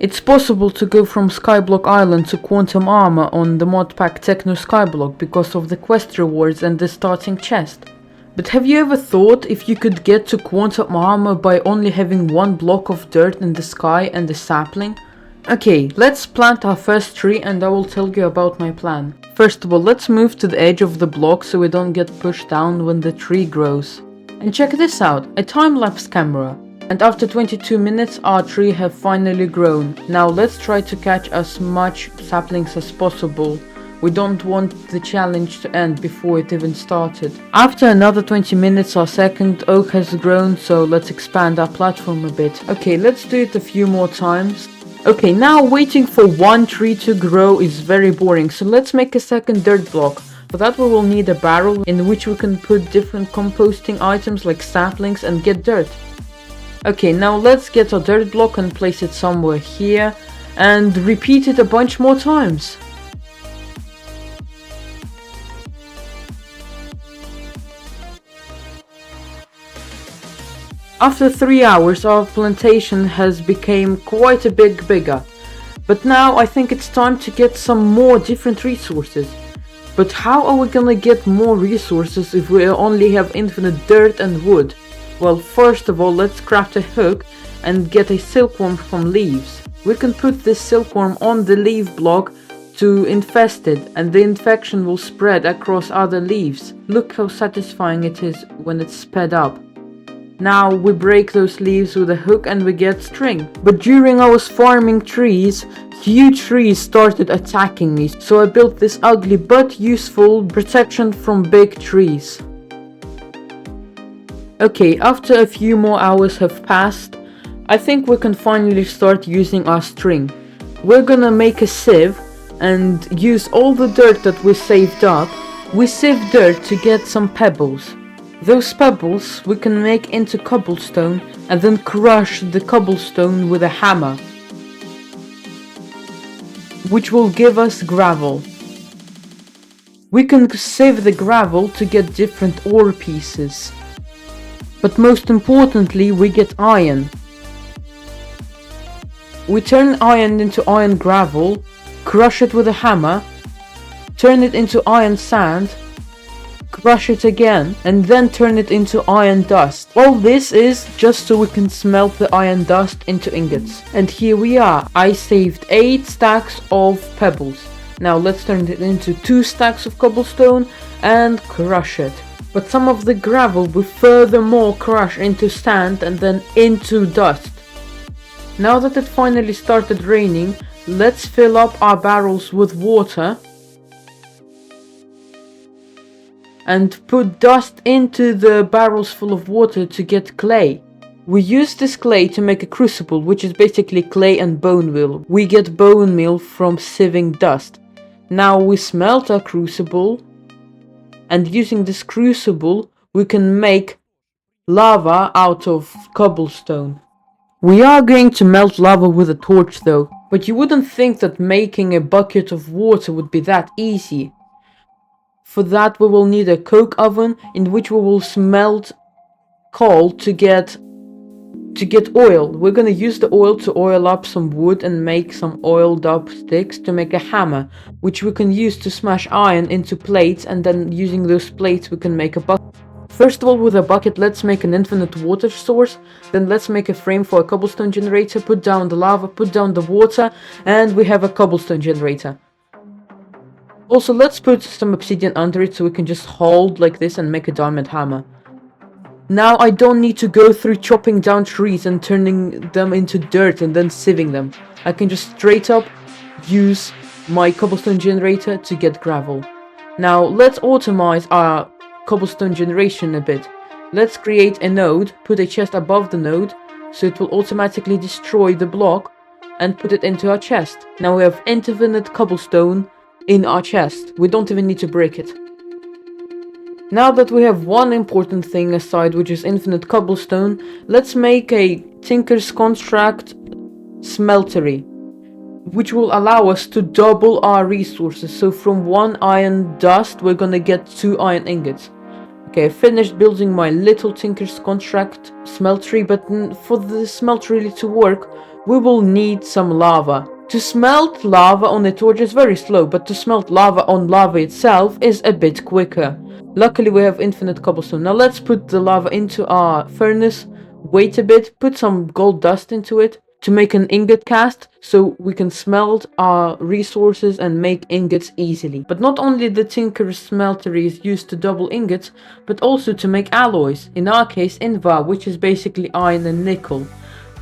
It's possible to go from Skyblock Island to Quantum Armor on the modpack Techno Skyblock because of the quest rewards and the starting chest. But have you ever thought if you could get to Quantum Armor by only having one block of dirt in the sky and a sapling? Okay, let's plant our first tree and I will tell you about my plan. First of all, let's move to the edge of the block so we don't get pushed down when the tree grows. And check this out, a time-lapse camera. And after 22 minutes our tree have finally grown. Now let's try to catch as much saplings as possible. We don't want the challenge to end before it even started. After another 20 minutes our second oak has grown, so let's expand our platform a bit. Okay, let's do it a few more times. Okay, now waiting for one tree to grow is very boring, so let's make a second dirt block. For that we will need a barrel in which we can put different composting items like saplings and get dirt. Okay, now let's get a dirt block and place it somewhere here and repeat it a bunch more times. After 3 hours our plantation has become quite a bit bigger. But now I think it's time to get some more different resources. But how are we gonna get more resources if we only have infinite dirt and wood? Well, first of all, let's craft a hook and get a silkworm from leaves. We can put this silkworm on the leaf block to infest it, and the infection will spread across other leaves. Look how satisfying it is when it's sped up. Now we break those leaves with a hook and we get string. But during I was farming trees, huge trees started attacking me, so I built this ugly but useful protection from big trees. Okay, after a few more hours have passed, I think we can finally start using our string. We're gonna make a sieve and use all the dirt that we saved up. We sieve dirt to get some pebbles. Those pebbles we can make into cobblestone and then crush the cobblestone with a hammer, which will give us gravel. We can save the gravel to get different ore pieces. But most importantly, we get iron. We turn iron into iron gravel, crush it with a hammer, turn it into iron sand, crush it again, and then turn it into iron dust. All this is just so we can smelt the iron dust into ingots. And here we are. I saved 8 stacks of pebbles. Now let's turn it into 2 stacks of cobblestone and crush it. But some of the gravel will furthermore crush into sand and then into dust. Now that it finally started raining, let's fill up our barrels with water and put dust into the barrels full of water to get clay. We use this clay to make a crucible, which is basically clay and bone meal. We get bone meal from sieving dust. Now we smelt our crucible, and using this crucible we can make lava out of cobblestone. We are going to melt lava with a torch though, but you wouldn't think that making a bucket of water would be that easy. For that we will need a coke oven in which we will smelt coal to get oil. We're gonna use the oil to oil up some wood and make some oiled up sticks to make a hammer, which we can use to smash iron into plates, and then using those plates we can make a bucket. First of all, with a bucket let's make an infinite water source, then let's make a frame for a cobblestone generator, put down the lava, put down the water, and we have a cobblestone generator. Also, let's put some obsidian under it so we can just hold like this and make a diamond hammer. Now I don't need to go through chopping down trees and turning them into dirt and then sieving them. I can just straight up use my cobblestone generator to get gravel. Now let's automize our cobblestone generation a bit. Let's create a node, put a chest above the node, so it will automatically destroy the block and put it into our chest. Now we have infinite cobblestone in our chest. We don't even need to break it. Now that we have one important thing aside, which is infinite cobblestone, let's make a Tinker's Construct smeltery, which will allow us to double our resources. So from 1 iron dust, we're gonna get 2 iron ingots. Okay, I finished building my little Tinker's Construct smeltery, but for the smeltery to work, we will need some lava. To smelt lava on a torch is very slow, but to smelt lava on lava itself is a bit quicker. Luckily we have infinite cobblestone. Now let's put the lava into our furnace, wait a bit, put some gold dust into it to make an ingot cast, so we can smelt our resources and make ingots easily. But not only the Tinker's smeltery is used to double ingots, but also to make alloys. In our case, Invar, which is basically iron and nickel.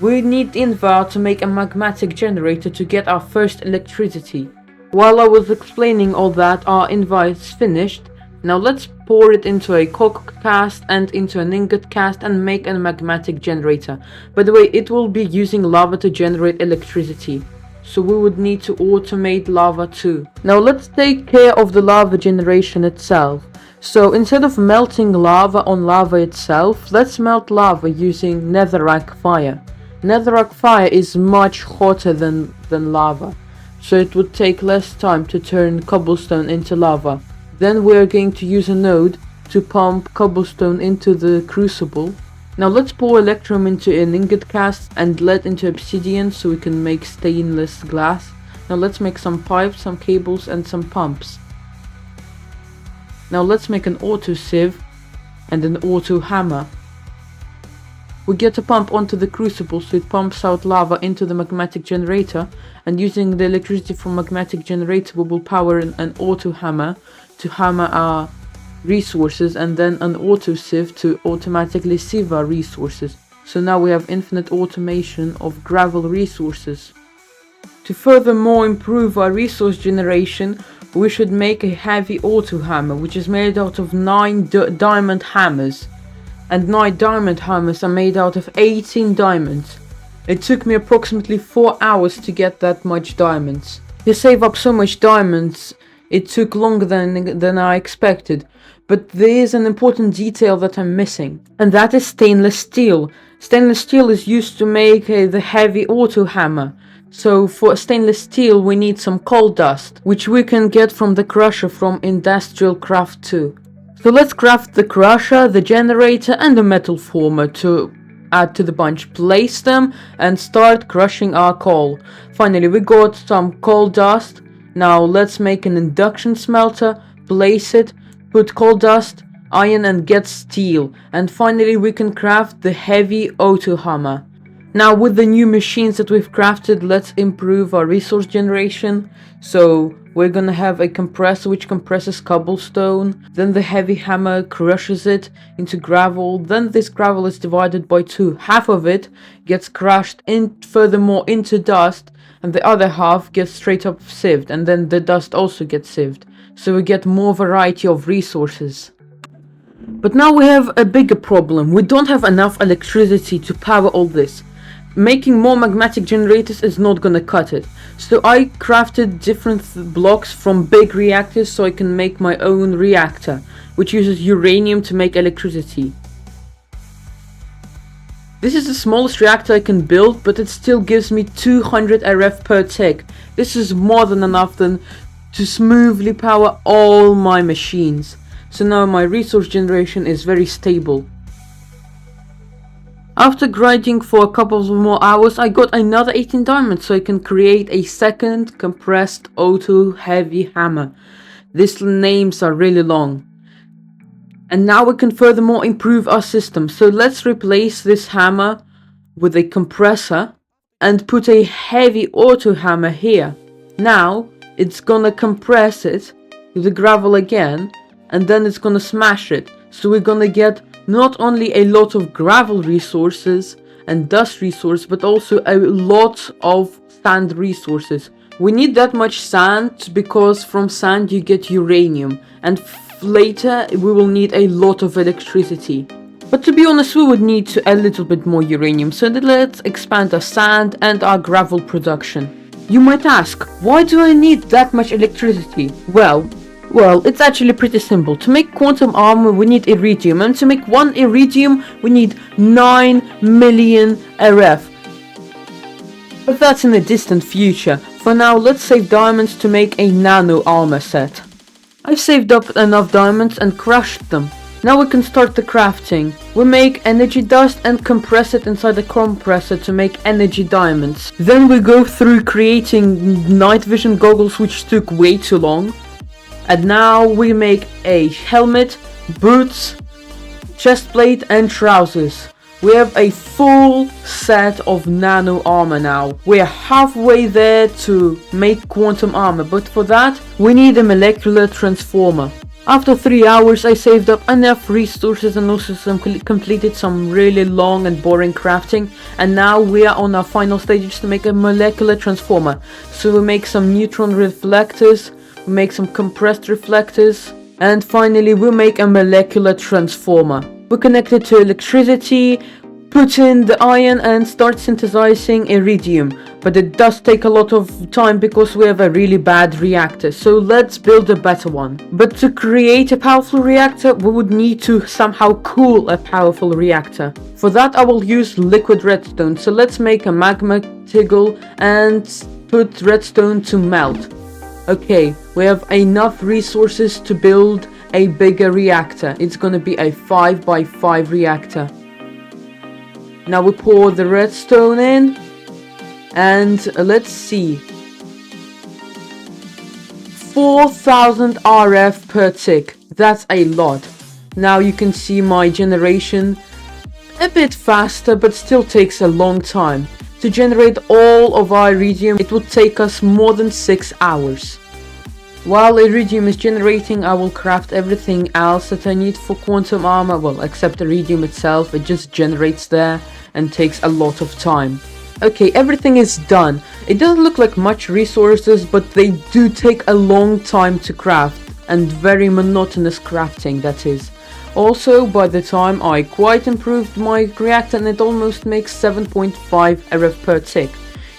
We need Invar to make a magmatic generator to get our first electricity. While I was explaining all that, our Invar is finished. Now let's pour it into a coke cast and into an ingot cast and make a magmatic generator. By the way, it will be using lava to generate electricity, so we would need to automate lava too. Now let's take care of the lava generation itself. So instead of melting lava on lava itself, let's melt lava using netherrack fire. Netherrack fire is much hotter than lava, so it would take less time to turn cobblestone into lava. Then we're going to use a node to pump cobblestone into the crucible. Now let's pour electrum into an ingot cast and lead into obsidian so we can make stainless glass. Now let's make some pipes, some cables and some pumps. Now let's make an auto sieve and an auto hammer. We get a pump onto the crucible so it pumps out lava into the magmatic generator, and using the electricity from magmatic generator we will power an auto hammer to hammer our resources, and then an auto sieve to automatically sieve our resources. So now we have infinite automation of gravel resources. To furthermore improve our resource generation, we should make a heavy auto hammer which is made out of 9 diamond hammers. And 9 diamond hammers are made out of 18 diamonds. It took me approximately 4 hours to get that much diamonds. To save up so much diamonds, it took longer than I expected. But there is an important detail that I'm missing, and that is stainless steel. Stainless steel is used to make the heavy auto hammer. So for stainless steel we need some coal dust, which we can get from the crusher from Industrial Craft 2. So let's craft the crusher, the generator and the metal former to add to the bunch. Place them and start crushing our coal. Finally we got some coal dust. Now let's make an induction smelter, place it, put coal dust, iron and get steel. And finally we can craft the heavy auto hammer. Now with the new machines that we've crafted, let's improve our resource generation. So we're gonna have a compressor which compresses cobblestone, then the heavy hammer crushes it into gravel, then this gravel is divided by 2. Half of it gets crushed furthermore into dust, and the other half gets straight up sieved, and then the dust also gets sieved. So we get more variety of resources. But now we have a bigger problem. We don't have enough electricity to power all this. Making more magmatic generators is not gonna cut it. So I crafted different blocks from big reactors so I can make my own reactor, which uses uranium to make electricity. This is the smallest reactor I can build, but it still gives me 200 RF per tick. This is more than enough to smoothly power all my machines. So now my resource generation is very stable. After grinding for a couple of more hours, I got another 18 diamonds so I can create a second compressed auto heavy hammer. These names are really long. And now we can furthermore improve our system. So let's replace this hammer with a compressor and put a heavy auto hammer here. Now it's gonna compress it to the gravel again, and then it's gonna smash it. So we're gonna get not only a lot of gravel resources and dust resources, but also a lot of sand resources. We need that much sand because from sand you get uranium, and later we will need a lot of electricity. But to be honest, we would need a little bit more uranium, so let's expand our sand and our gravel production. You might ask, why do I need that much electricity? Well, it's actually pretty simple. To make quantum armor we need iridium, and to make 1 iridium we need 9 million RF. But that's in the distant future. For now, let's save diamonds to make a nano armor set. I've saved up enough diamonds and crushed them. Now we can start the crafting. We make energy dust and compress it inside the compressor to make energy diamonds. Then we go through creating night vision goggles, which took way too long. And now we make a helmet, boots, chest plate and trousers. We have a full set of nano armor now. We are halfway there to make quantum armor, but for that we need a molecular transformer. After 3 hours I saved up enough resources and also completed some really long and boring crafting, and now we are on our final stages to make a molecular transformer. So we make some neutron reflectors, we make some compressed reflectors, and finally we make a molecular transformer. We connect it to electricity, put in the iron and start synthesizing iridium, but it does take a lot of time because we have a really bad reactor, so let's build a better one. But to create a powerful reactor we would need to somehow cool a powerful reactor. For that I will use liquid redstone, so let's make a magma tiggle and put redstone to melt. Okay, we have enough resources to build a bigger reactor. It's gonna be a 5x5 reactor. Now we pour the redstone in, and let's see, 4000 RF per tick. That's a lot. Now you can see my generation a bit faster, but still takes a long time. To generate all of our iridium it would take us more than 6 hours. While iridium is generating, I will craft everything else that I need for quantum armor, well, except iridium itself. It just generates there and takes a lot of time. Okay, everything is done. It doesn't look like much resources, but they do take a long time to craft, and very monotonous crafting, that is. Also, by the time I quite improved my reactor, and it almost makes 7.5 RF per tick.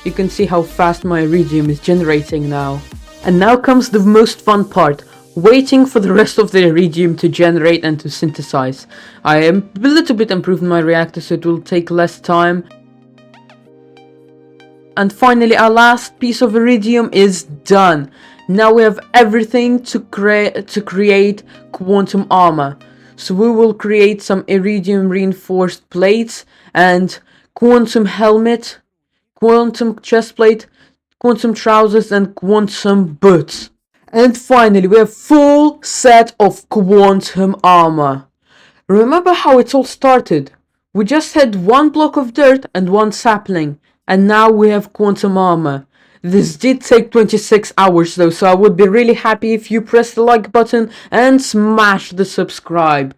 You can see how fast my iridium is generating now. And now comes the most fun part, waiting for the rest of the iridium to generate and to synthesize. I am a little bit improved my reactor, so it will take less time. And finally our last piece of iridium is done. Now we have everything to create quantum armor. So we will create some iridium reinforced plates and quantum helmet, quantum chestplate, quantum trousers and quantum boots. And finally we have full set of quantum armor. Remember how it all started? We just had one block of dirt and one sapling, and now we have quantum armor. This did take 26 hours though, so I would be really happy if you press the like button and smash the subscribe.